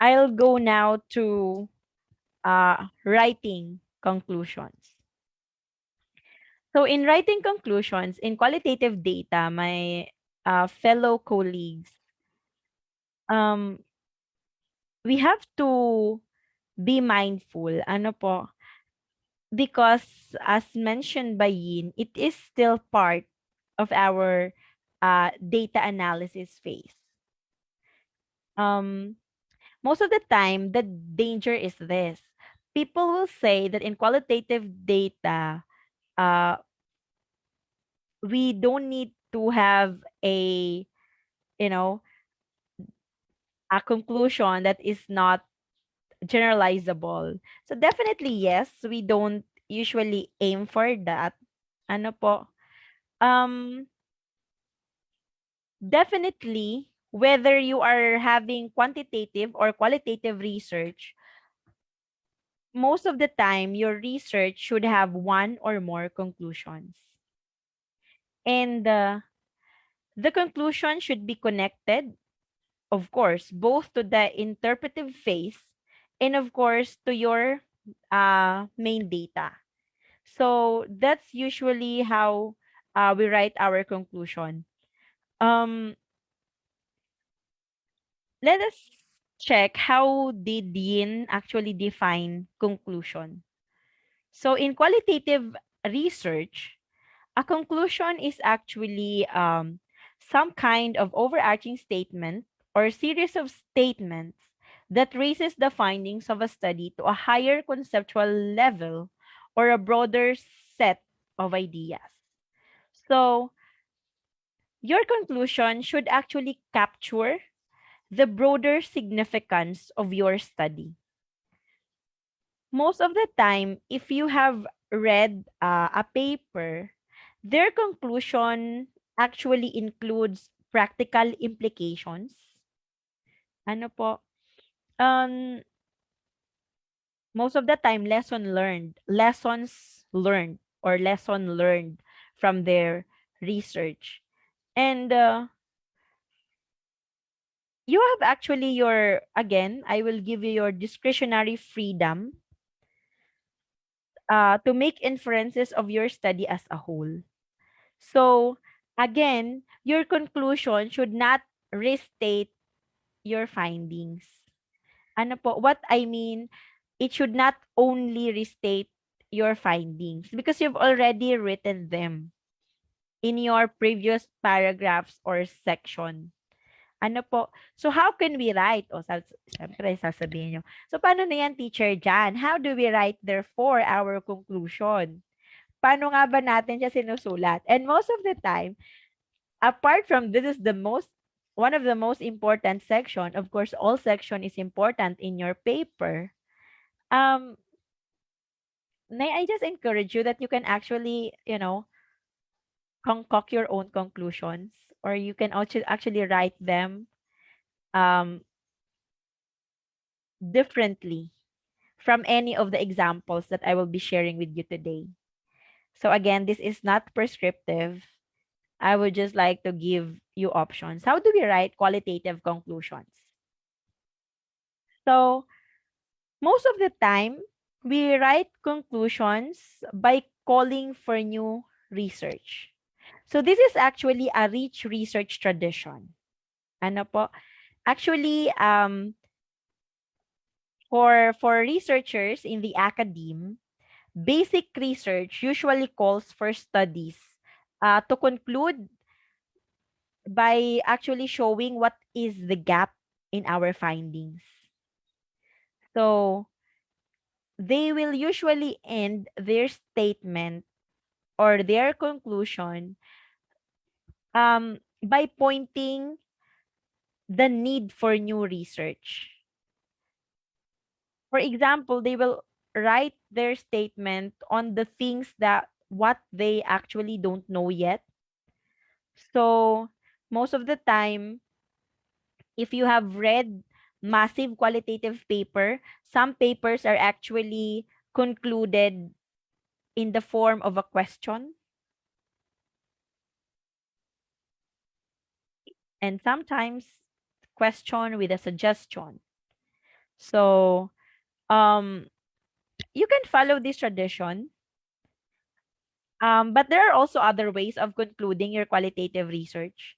I'll go now to writing conclusions. So in writing conclusions, in qualitative data, my fellow colleagues, um, we have to be mindful. Ano po? Because as mentioned by Yin, it is still part of our data analysis phase. Um, Most of the time, the danger is this. People will say that in qualitative data, uh, we don't need to have you know, a conclusion that is not generalizable. So definitely, yes, we don't usually aim for that. Ano po? Um, Definitely, whether you are having quantitative or qualitative research, most of the time, your research should have one or more conclusions. And the conclusion should be connected, of course, both to the interpretive phase and, of course, to your main data. So that's usually how we write our conclusion. Um, Let us check how did Yin actually define conclusion. So in qualitative research, a conclusion is actually some kind of overarching statement or series of statements that raises the findings of a study to a higher conceptual level or a broader set of ideas. So your conclusion should actually capture the broader significance of your study. Most of the time, if you have read a paper, their conclusion actually includes practical implications. Ano po? Um, Most of the time, lessons learned, or lesson learned from their research. And you have actually again, I will give you your discretionary freedom to make inferences of your study as a whole. So, again, your conclusion should not restate your findings. Ano po, what I mean, it should not only restate your findings because you've already written them in your previous paragraphs or section. Ano po? So, how can we write? O, siyempre, sasabihin nyo. So, paano na yan, Teacher Jan? How do we write, therefore, our conclusion? Paano nga ba natin siya sinusulat? And most of the time, apart from this is one of the most important section, of course, all section is important in your paper. May I just encourage you that you can actually, concoct your own conclusions, or you can also actually write them um, differently from any of the examples that I will be sharing with you today. So again, this is not prescriptive. I would just like to give you options. How do we write qualitative conclusions? So most of the time, we write conclusions by calling for new research. So this is actually a rich research tradition. Ano po? Actually, for researchers in the academe, basic research usually calls for studies to conclude by actually showing what is the gap in our findings. So they will usually end their statement or their conclusion by pointing the need for new research. For example, they will write their statement on the things that what they actually don't know yet. So most of the time, if you have read massive qualitative paper, some papers are actually concluded in the form of a question, and sometimes question with a suggestion. So, you can follow this tradition, but there are also other ways of concluding your qualitative research.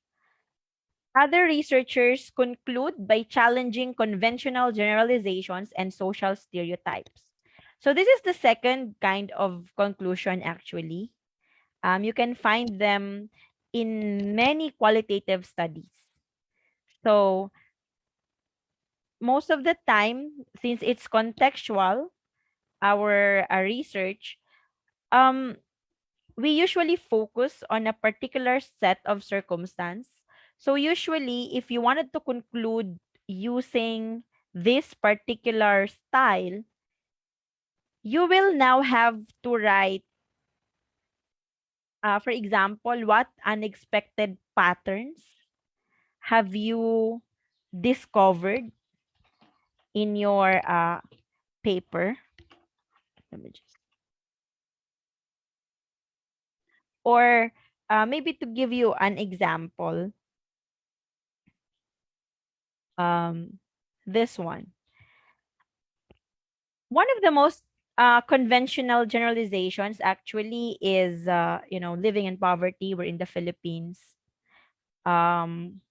Other researchers conclude by challenging conventional generalizations and social stereotypes. So this is the second kind of conclusion actually. You can find them in many qualitative studies. So most of the time, since it's contextual, our research, um, we usually focus on a particular set of circumstance. So usually, if you wanted to conclude using this particular style, you will now have to write, for example, what unexpected patterns have you discovered in your paper? Let me just, or maybe to give you an example, um, this one. One of the most conventional generalizations actually is, living in poverty. We're in the Philippines. Um,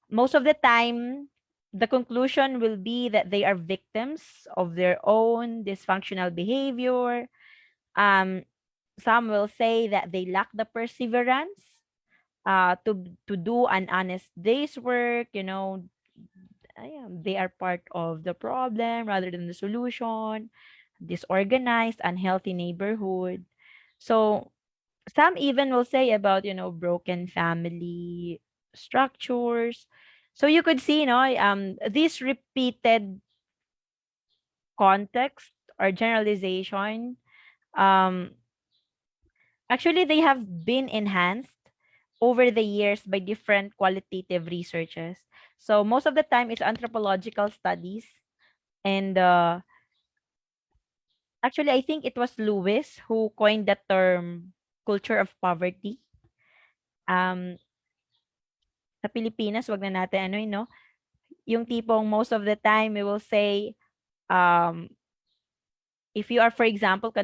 Most of the time, the conclusion will be that they are victims of their own dysfunctional behavior. Um, some will say that they lack the perseverance to do an honest day's work. Yeah, they are part of the problem rather than the solution. Disorganized, unhealthy neighborhood. So some even will say about, broken family structures. So you could see, this repeated context or generalization, um, actually they have been enhanced over the years by different qualitative researches. So most of the time it's anthropological studies, and actually I think it was Lewis who coined the term culture of poverty. Um, sa Pilipinas, wag na natin ano yun, no? Yung tipong most of the time we will say, um, if you are, for example,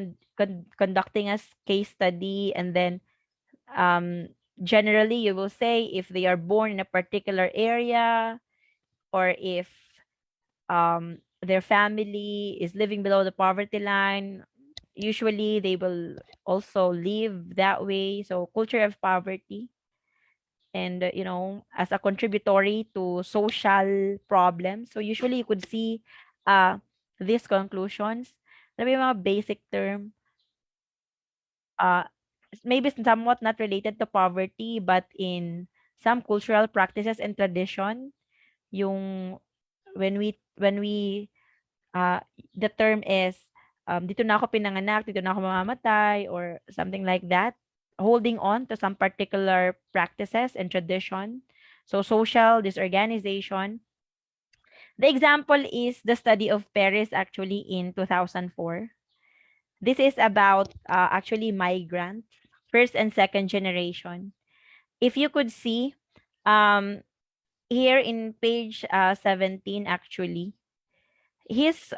conducting a case study, and then um, generally you will say if they are born in a particular area, or if their family is living below the poverty line, usually they will also live that way. So culture of poverty, and as a contributory to social problems. So usually you could see uh these conclusions. Alam mo yung mga basic term, uh maybe somewhat not related to poverty, but in some cultural practices and tradition, yung when we uh the term is, dito na ako pinanganak, dito na ako mamamatay, or something like that, holding on to some particular practices and tradition. So social disorganization. The example is the study of Paris actually in 2004. This is about actually migrants, first and second generation. If you could see, um, here in page 17 actually, his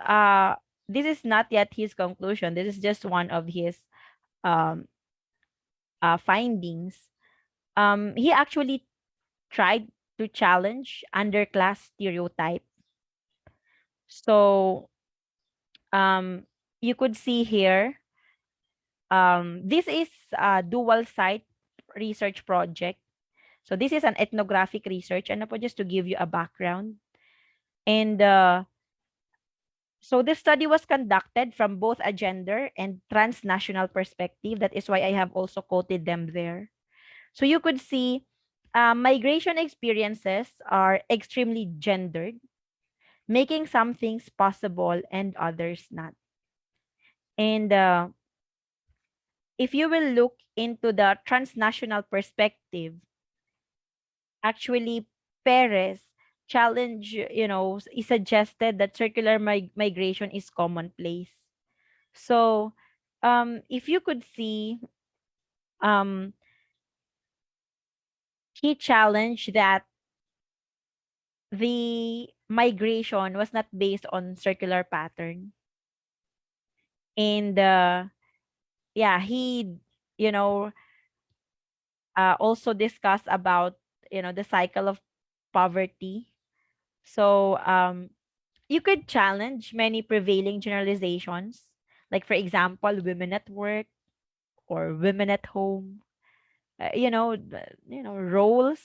this is not yet his conclusion. This is just one of his um findings. He actually tried to challenge underclass stereotype. So you could see here, this is a dual site research project. So this is an ethnographic research, and just to give you a background. And so this study was conducted from both a gender and transnational perspective. That is why I have also quoted them there. So you could see migration experiences are extremely gendered, making some things possible and others not. And if you will look into the transnational perspective, actually Perez challenge, he suggested that circular migration is commonplace. So if you could see, um, he challenged that the migration was not based on circular pattern. And yeah, he, you know, also discussed about, the cycle of poverty. So you could challenge many prevailing generalizations, like for example, women at work or women at home, roles,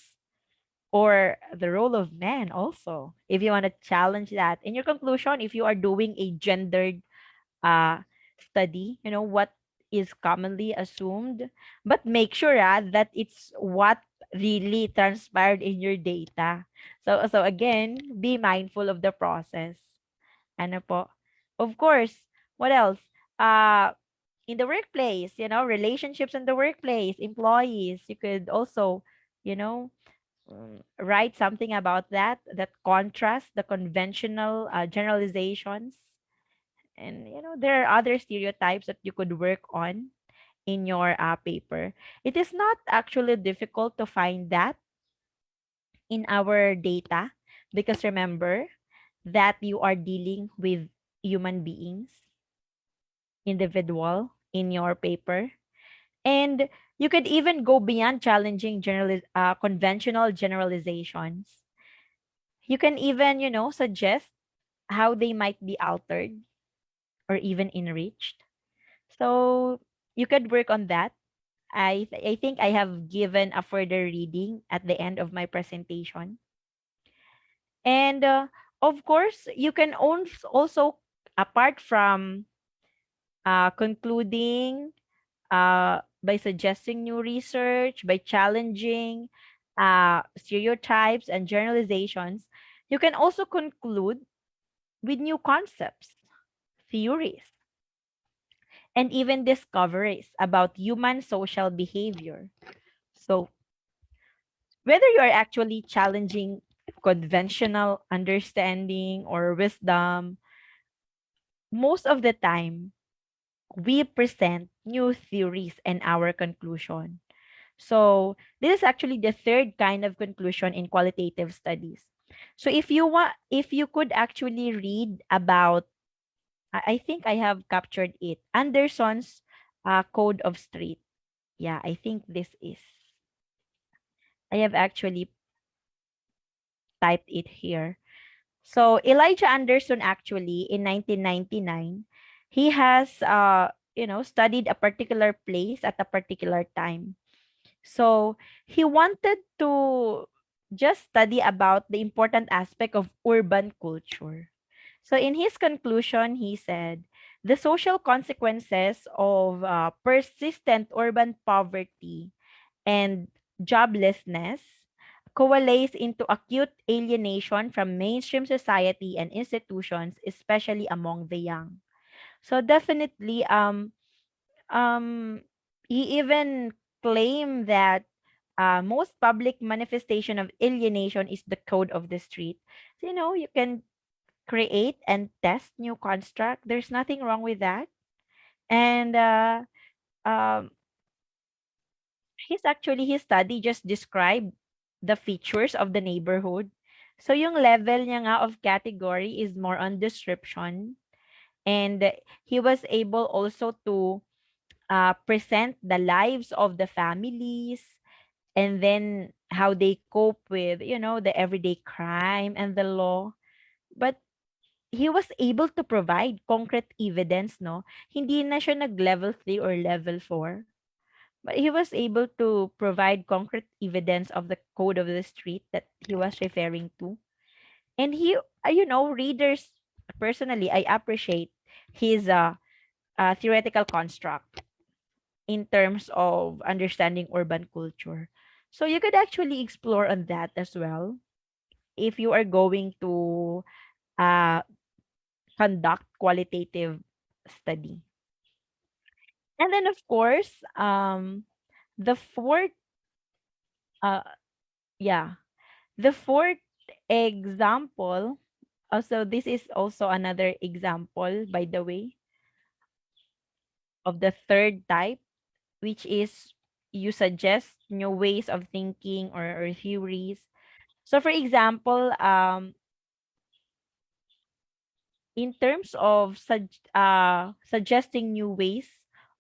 or the role of men also, if you want to challenge that in your conclusion. If you are doing a gendered uh study, what is commonly assumed, but make sure that it's what really transpired in your data. So again, be mindful of the process. Ano po? Of course, what else? Uh in the workplace, relationships in the workplace, employees, you could also, you know, write something about that contrast the conventional generalizations. And there are other stereotypes that you could work on in your paper. It is not actually difficult to find that in our data, because remember that you are dealing with human beings, individual, in your paper. And you could even go beyond challenging conventional generalizations. You can even, suggest how they might be altered or even enriched. So you could work on that. I think I have given a further reading at the end of my presentation. And of course, you can also, apart from concluding, by suggesting new research, by challenging stereotypes and generalizations, you can also conclude with new concepts, theories, and even discoveries about human social behavior. So, whether you are actually challenging conventional understanding or wisdom, most of the time we present new theories and our conclusion. So, this is actually the third kind of conclusion in qualitative studies. So, if you could actually read about, I think I have captured it, Anderson's Code of Street. Yeah, I think this is. I have actually typed it here. So Elijah Anderson actually in 1999, he has studied a particular place at a particular time. So he wanted to just study about the important aspect of urban culture. So in his conclusion, he said, the social consequences of persistent urban poverty and joblessness coalesce into acute alienation from mainstream society and institutions, especially among the young. So definitely, he even claimed that most public manifestation of alienation is the code of the street. So, you can create and test new construct. There's nothing wrong with that. And um, his study just described the features of the neighborhood. So yung level niya nga of category is more on description. And he was able also to present the lives of the families, and then how they cope with, the everyday crime and the law. But he was able to provide concrete evidence, no? Hindi na siya nag-level 3 or level 4. But he was able to provide concrete evidence of the code of the street that he was referring to. And he, readers, personally, I appreciate his theoretical construct in terms of understanding urban culture. So you could actually explore on that as well if you are going to uh, conduct qualitative study. And then, of course, the fourth, uh, yeah, the fourth example, also, this is also another example, by the way, of the third type, which is you suggest new ways of thinking or theories. So, for example, in terms of suggesting new ways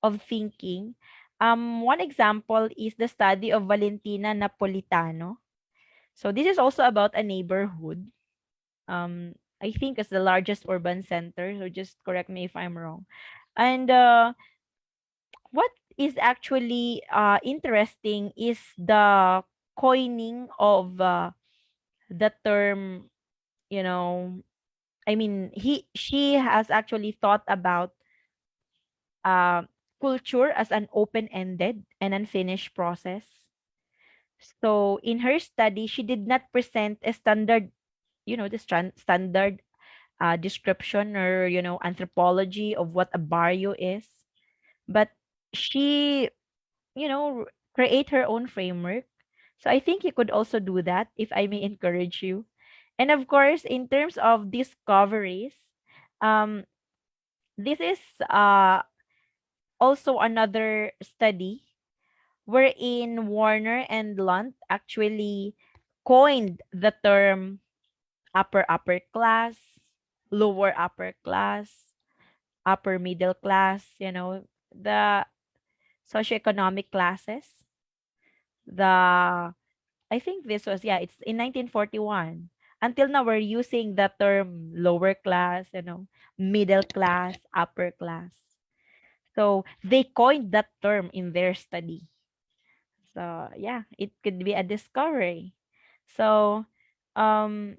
of thinking, one example is the study of Valentina Napolitano. So this is also about a neighborhood. I think it's the largest urban center. So just correct me if I'm wrong. And what is actually interesting is the coining of the term, you know, I mean, she has actually thought about uh, culture as an open-ended and unfinished process. So in her study, she did not present a standard, the standard description or anthropology of what a barrio is, but she create her own framework. So I think you could also do that if I may encourage you. And of course, in terms of discoveries, um, this is uh, also another study wherein Warner and Lunt actually coined the term upper class, lower upper class, upper middle class, the socioeconomic classes. The I think this was, yeah, it's in 1941. Until now we're using the term lower class, middle class, upper class. So they coined that term in their study. So yeah, it could be a discovery. So um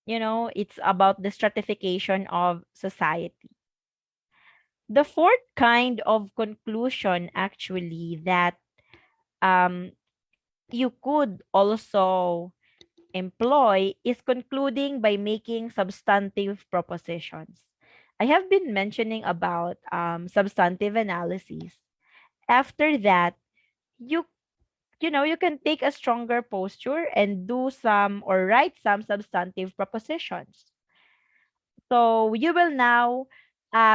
it's about the stratification of society. The fourth kind of conclusion actually that um you could also employ is concluding by making substantive propositions. I have been mentioning about substantive analysis. After that, you you can take a stronger posture and do some or write some substantive propositions. So you will now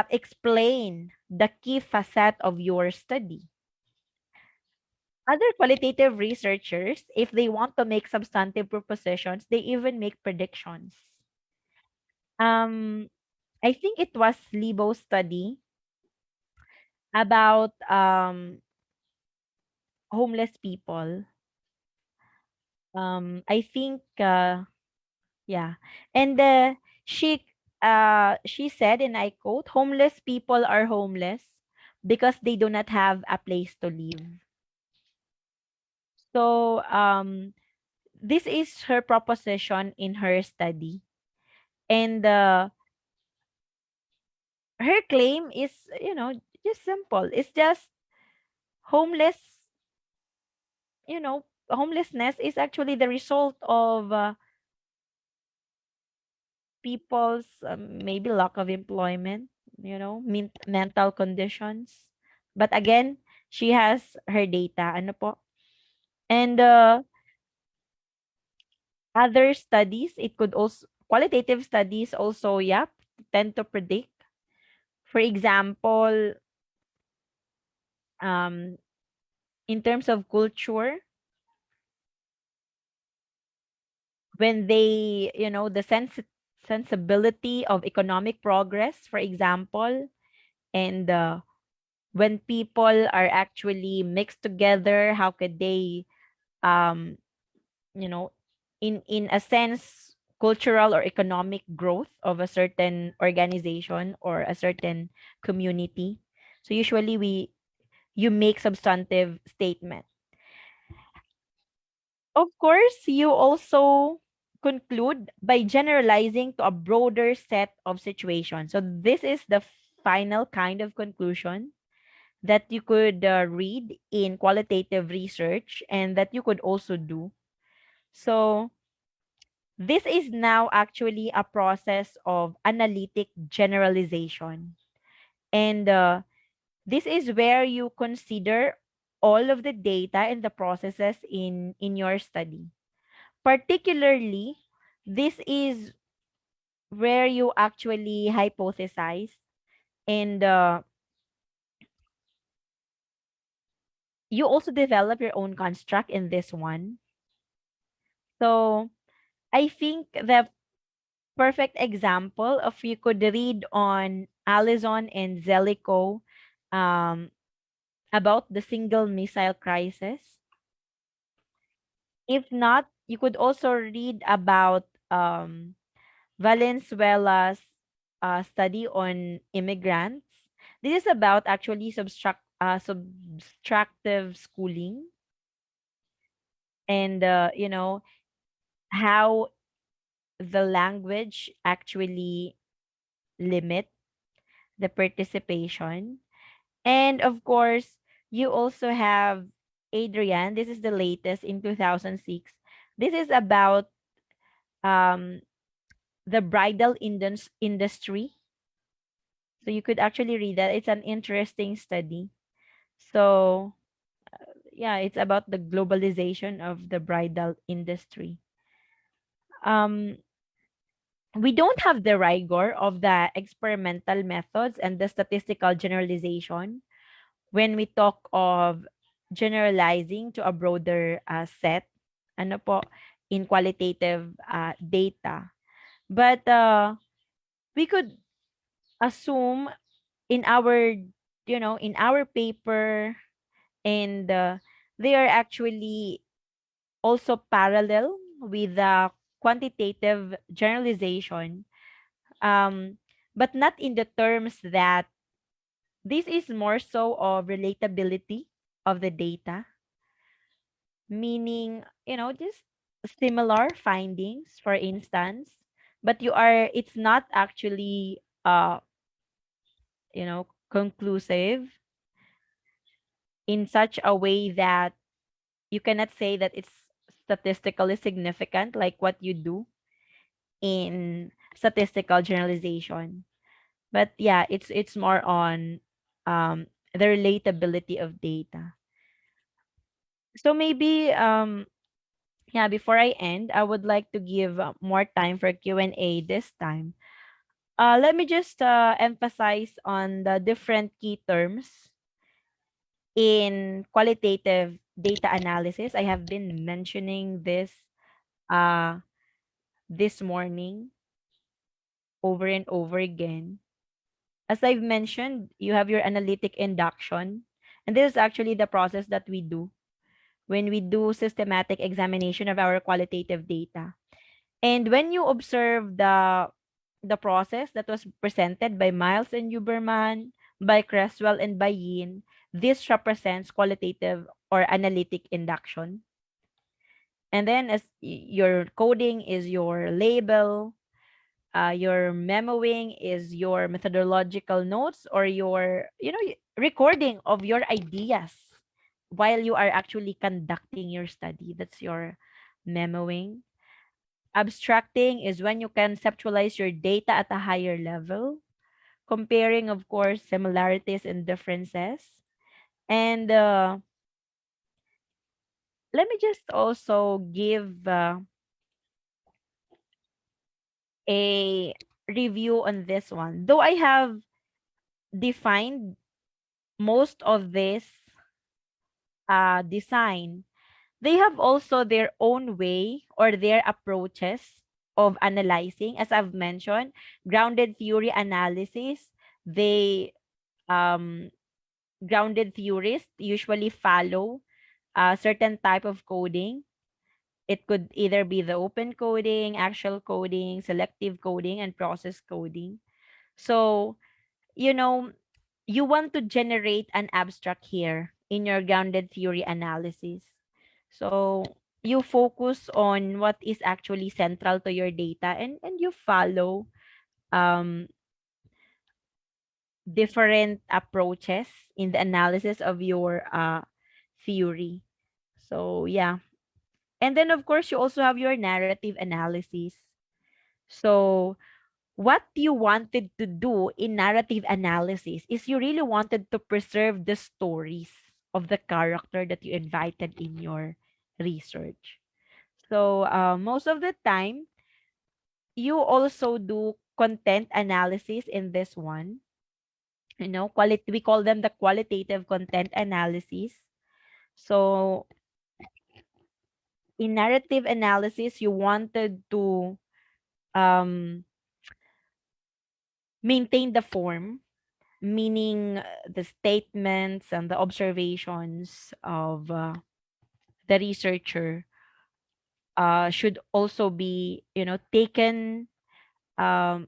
explain the key facet of your study. Other qualitative researchers, if they want to make substantive propositions, they even make predictions. Um, I think it was Libo's study about homeless people. I think yeah, and she said, and I quote, "Homeless people are homeless because they do not have a place to live." So this is her proposition in her study, and her claim is just simple. It's just homeless. Homelessness is actually the result of people's maybe lack of employment, mental conditions. But again, she has her data, ano po. And other studies, it could also qualitative studies also, yeah, tend to predict. For example, um, in terms of culture, when they, the sensibility of economic progress, for example, and when people are actually mixed together, how could they um you know in a sense cultural or economic growth of a certain organization or a certain community. So usually you make substantive statement. Of course, you also conclude by generalizing to a broader set of situations. So this is the final kind of conclusion that you could read in qualitative research and that you could also do. So, this is now actually a process of analytic generalization. And this is where you consider all of the data and the processes in your study. Particularly, this is where you actually hypothesize and you also develop your own construct in this one. So I think that perfect example of you could read on Allison and Zellico um, about the single missile crisis. If not, you could also read about Valenzuela's study on immigrants. This is about actually subtractive schooling and how the language actually limit the participation. And of course, you also have Adrian. This is the latest in 2006. This is about um, the bridal industry. So you could actually read that. It's an interesting study. So yeah, it's about the globalization of the bridal industry. Um, we don't have the rigor of the experimental methods and the statistical generalization when we talk of generalizing to a broader set, ano po, in qualitative data. But we could assume in our, in our paper, and they are actually also parallel with the quantitative generalization, um, but not in the terms that this is more so of relatability of the data, meaning, just similar findings, for instance, but it's not actually, conclusive in such a way that you cannot say that it's statistically significant like what you do in statistical generalization. But yeah, it's more on the relatability of data. So maybe yeah, before I end, I would like to give more time for Q&A this time. Let me just emphasize on the different key terms in qualitative data analysis. I have been mentioning uh this morning over and over again. As I've mentioned, you have your analytic induction, and this is actually the process that we do when we do systematic examination of our qualitative data. And when you observe the process that was presented by Miles and Huberman, by Creswell and by Yin, this represents qualitative or analytic induction. And then as your coding is your label, your memoing is your methodological notes or your, recording of your ideas while you are actually conducting your study. That's your memoing. Abstracting is when you conceptualize your data at a higher level, comparing, of course, similarities and differences. And let me just also give a review on this one. Though I have defined most of this design, they have also their own way or their approaches of analyzing. As I've mentioned, grounded theory analysis, they grounded theorists usually follow a certain type of coding. It could either be the open coding, actual coding, selective coding, and process coding. So, you know, you want to generate an abstract here in your grounded theory analysis. So you focus on what is actually central to your data, and you follow um, different approaches in the analysis of your theory. So yeah. And then of course you also have your narrative analysis. So what you wanted to do in narrative analysis is you really wanted to preserve the stories of the character that you invited in your research. So most of the time, you also do content analysis in this one. We call them the qualitative content analysis. So in narrative analysis, you wanted to um, maintain the form, meaning the statements and the observations of the researcher should also be, taken um,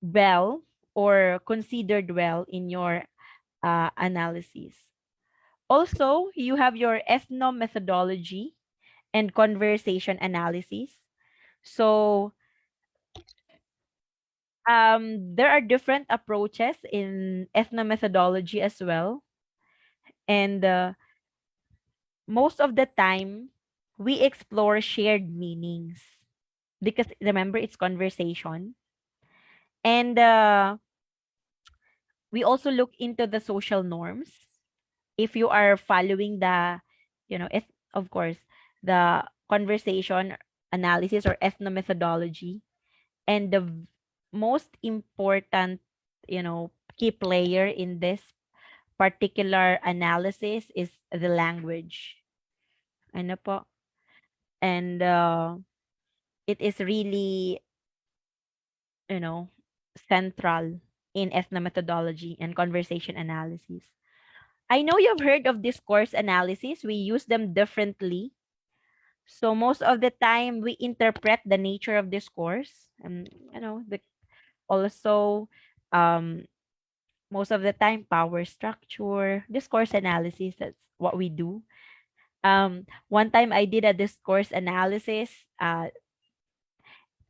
well or considered well in your analysis. Also, you have your ethnomethodology and conversation analysis. So, there are different approaches in ethnomethodology as well. And most of the time, we explore shared meanings because remember, it's conversation. And we also look into the social norms. If you are following the, of course, the conversation analysis or ethnomethodology, and the most important, key player in this particular analysis is the language. Ano po? And it is really, you know, central in ethnomethodology and conversation analysis. I know you've heard of discourse analysis. We use them differently. So most of the time we interpret the nature of discourse. And also um most of the time power structure, discourse analysis, that's what we do. One time I did a discourse analysis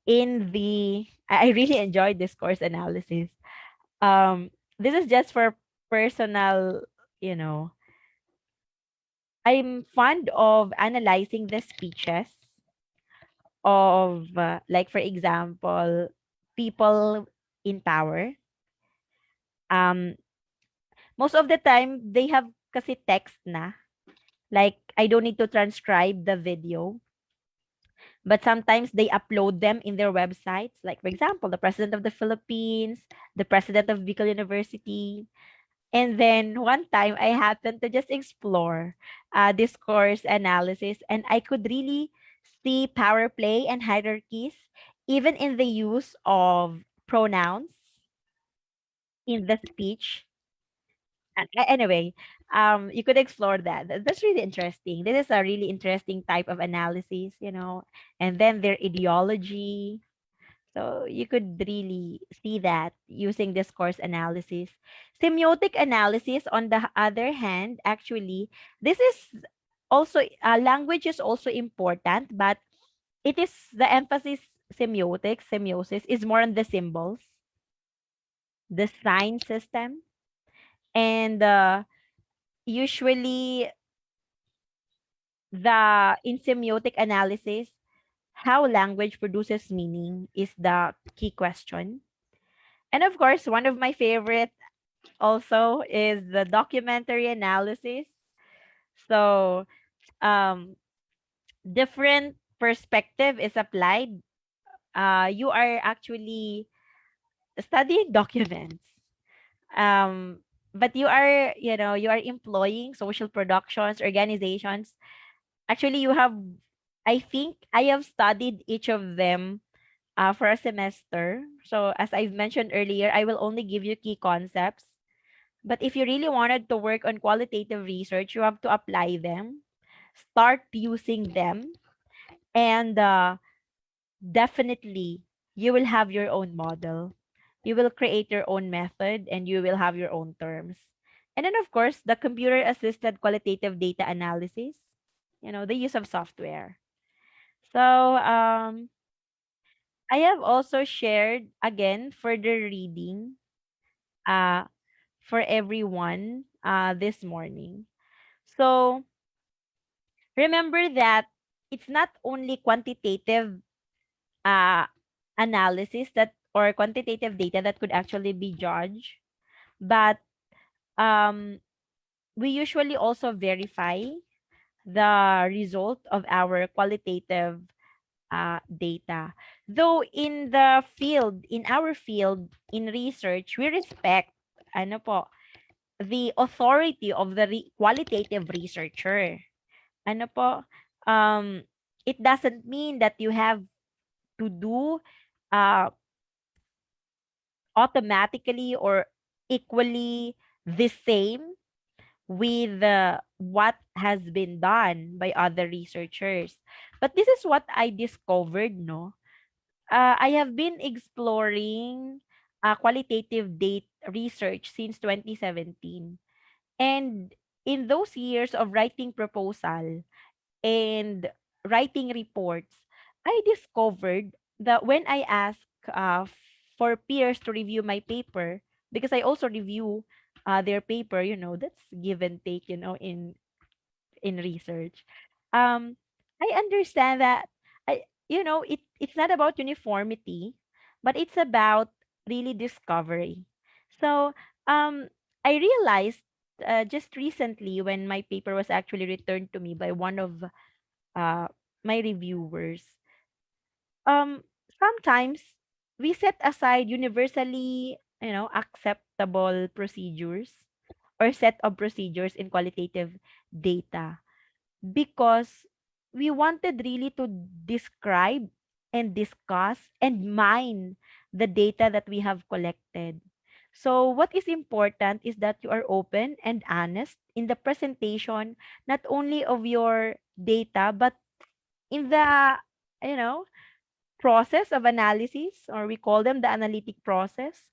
in the I really enjoyed discourse analysis. This is just for personal, you know, I'm fond of analyzing the speeches of, like, for example, people in power. Um, Most of the time, they have kasi text na. Like, I don't need to transcribe the video. But sometimes they upload them in their websites. Like, for example, the president of the Philippines, the president of Bicol University. And then one time I happened to just explore discourse analysis, and I could really see power play and hierarchies, even in the use of pronouns in the speech. Anyway, you could explore that. That's really interesting. This is a really interesting type of analysis. And then their ideology. So you could really see that using discourse analysis. Semiotic analysis, on the other hand, actually, this is also, language is also important, but it is the emphasis, semiosis is more on the symbols, the sign system, and usually the in semiotic analysis, how language produces meaning is the key question. And of course, one of my favorite also is the documentary analysis. So, um, different perspective is applied. You are actually studying documents. Um, but you are employing social productions, organizations. Actually, I think I have studied each of them for a semester. So as I've mentioned earlier, I will only give you key concepts. But if you really wanted to work on qualitative research, you have to apply them, start using them, and definitely you will have your own model. You will create your own method and you will have your own terms. And then, of course, the computer assisted qualitative data analysis, the use of software. So, I have also shared again further reading uh, for everyone this morning. So, remember that it's not only quantitative uh, analysis that or quantitative data that could actually be judged, but um, we usually also verify the result of our qualitative data. Though in our field, in research, we respect ano po, the authority of the qualitative researcher. Ano po, um, it doesn't mean that you have to do uh, automatically or equally the same with what has been done by other researchers. But this is what I discovered, no? I have been exploring qualitative data research since 2017. And in those years of writing proposal and writing reports, I discovered that when I ask for peers to review my paper, because I also review their paper, that's give and take, in research. I understand that it's not about uniformity, but it's about really discovery. So um, I realized just recently when my paper was actually returned to me by one of uh, my reviewers. Sometimes we set aside universally, acceptable procedures or set of procedures in qualitative data because we wanted really to describe and discuss and mine the data that we have collected. So, what is important is that you are open and honest in the presentation, not only of your data, but in the, you know, process of analysis, or we call them the analytic process.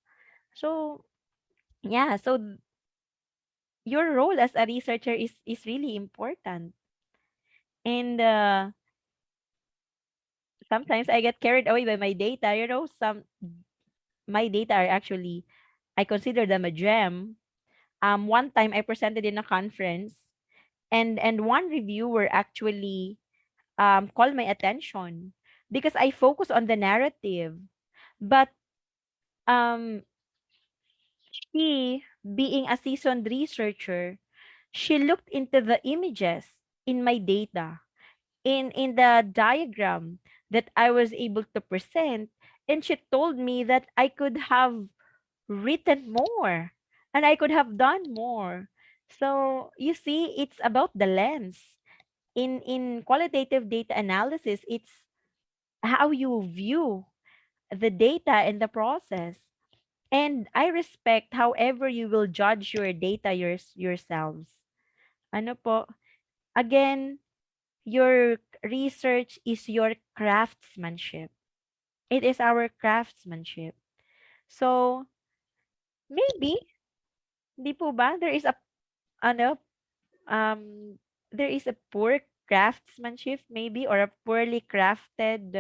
So, yeah, so your role as a researcher is really important. And sometimes I get carried away by my data. Some my data are actually, I consider them a gem. One time I presented in a conference, and one reviewer actually called my attention because I focus on the narrative. But um, she, being a seasoned researcher, she looked into the images in my data, in the diagram that I was able to present, and she told me that I could have written more and I could have done more. So you see, it's about the lens. In qualitative data analysis, it's how you view the data and the process. And I respect however you will judge your data yourselves. Ano po? Again, your research is your craftsmanship. It is our craftsmanship. So, maybe, di po ba, ano, um, there is a poor craftsmanship maybe, or a poorly crafted,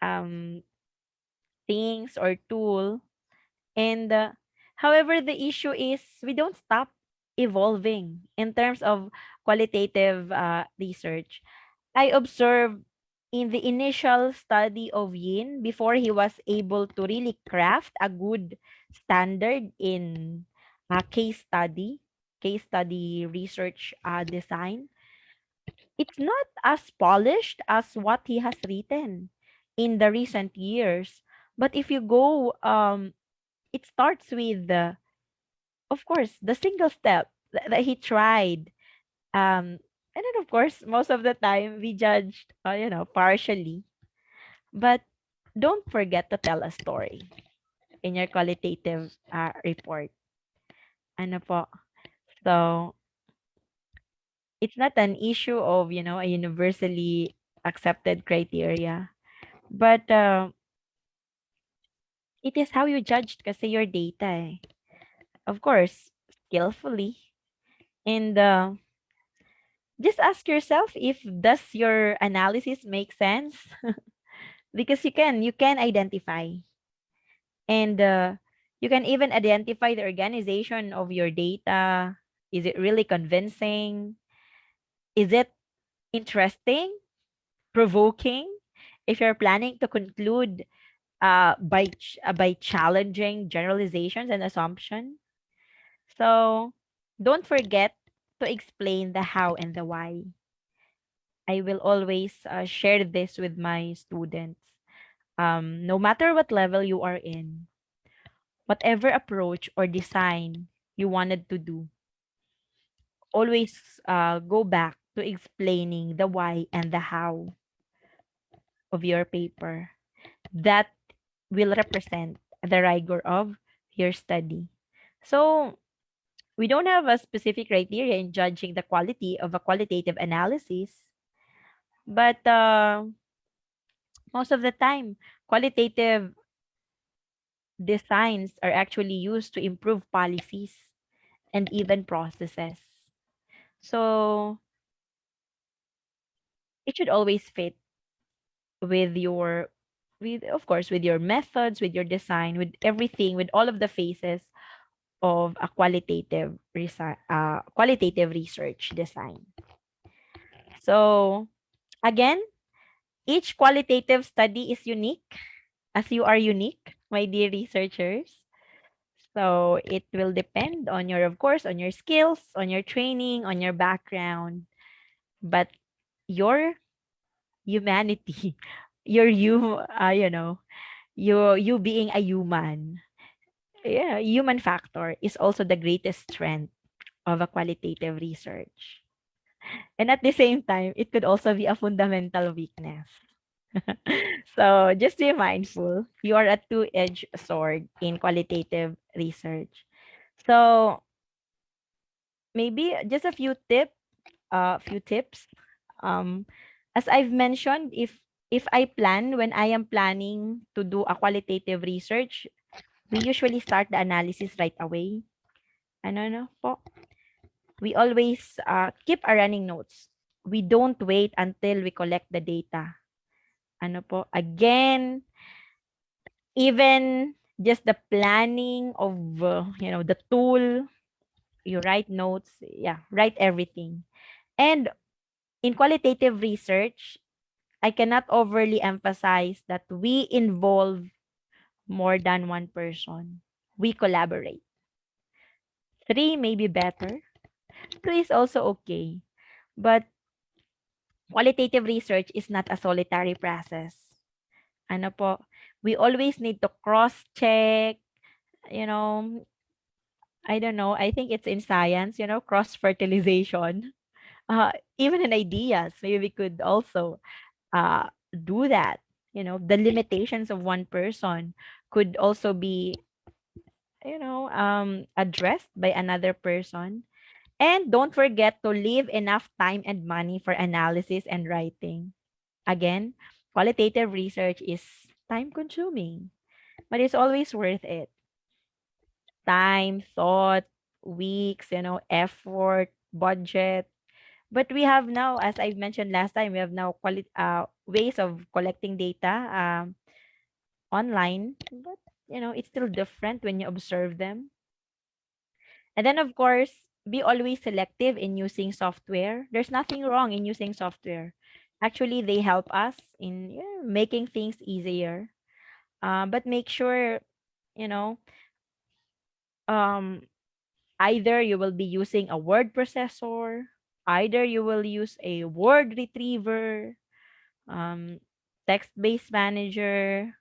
um, things or tool. And however, the issue is we don't stop evolving in terms of qualitative research. I observed in the initial study of Yin, before he was able to really craft a good standard in case study research design, it's not as polished as what he has written in the recent years. But if you go, it starts with of course, the single step that he tried. And then, of course, most of the time we judged, partially. But don't forget to tell a story in your qualitative report. Ano po? So, it's not an issue of, a universally accepted criteria. But it is how you judged kasi your data eh. Of course, skillfully. And just ask yourself if does your analysis make sense? Because you can identify, and you can even identify the organization of your data. Is it really convincing? Is it interesting, provoking? If you're planning to conclude by challenging generalizations and assumption. So don't forget to explain the how and the why. I will always share this with my students. No matter what level you are in, whatever approach or design you wanted to do, always go back to explaining the why and the how of your paper. That will represent the rigor of your study. So we don't have a specific criteria in judging the quality of a qualitative analysis, but most of the time, qualitative designs are actually used to improve policies and even processes. So it should always fit with your, with of course, with your methods, with your design, with everything, with all of the phases of a qualitative research design. So again, each qualitative study is unique, as you are unique, my dear researchers. So it will depend on your, of course, on your skills, on your training, on your background, but your humanity, your you being a human, yeah, human factor is also the greatest strength of a qualitative research. And at the same time, it could also be a fundamental weakness. So just be mindful. You are a two-edged sword in qualitative research. So maybe just a few tips. Um, as I've mentioned, if I plan when I am planning to do a qualitative research, we usually start the analysis right away. Ano no po? We always keep our running notes. We don't wait until we collect the data. Ano po? Again, even just the planning of the tool, you write notes, yeah, write everything. And in qualitative research, I cannot overly emphasize that we involve more than one person. We collaborate. Three may be better. Two is also okay. But qualitative research is not a solitary process. Ano po? We always need to cross-check, you know, I don't know. I think it's in science, cross-fertilization. Even in ideas, maybe we could also do that. The limitations of one person could also be, addressed by another person. And don't forget to leave enough time and money for analysis and writing. Again, qualitative research is time consuming, but it's always worth it. Time, thought, weeks, effort, budget. But we have now, as I mentioned last time, we have now ways of collecting data online, but it's still different when you observe them. And then, of course, be always selective in using software. There's nothing wrong in using software. Actually, they help us in making things easier. But make sure, you know, um, either you will be using a word processor, either you will use a word retriever, um, text-based manager,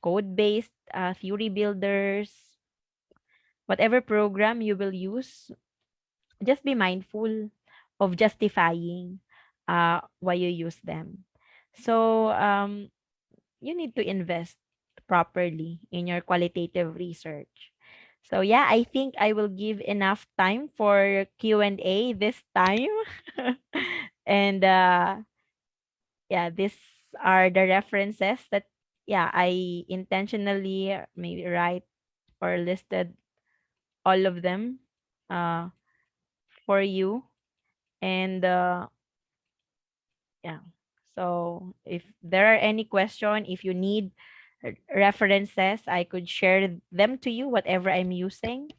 code-based theory builders, whatever program you will use, just be mindful of justifying why you use them. So you need to invest properly in your qualitative research. So yeah, I think I will give enough time for Q&A this time. And yeah, these are the references that yeah, I intentionally maybe write or listed all of them uh for you. And yeah. So if there are any question, if you need references, I could share them to you, whatever I'm using.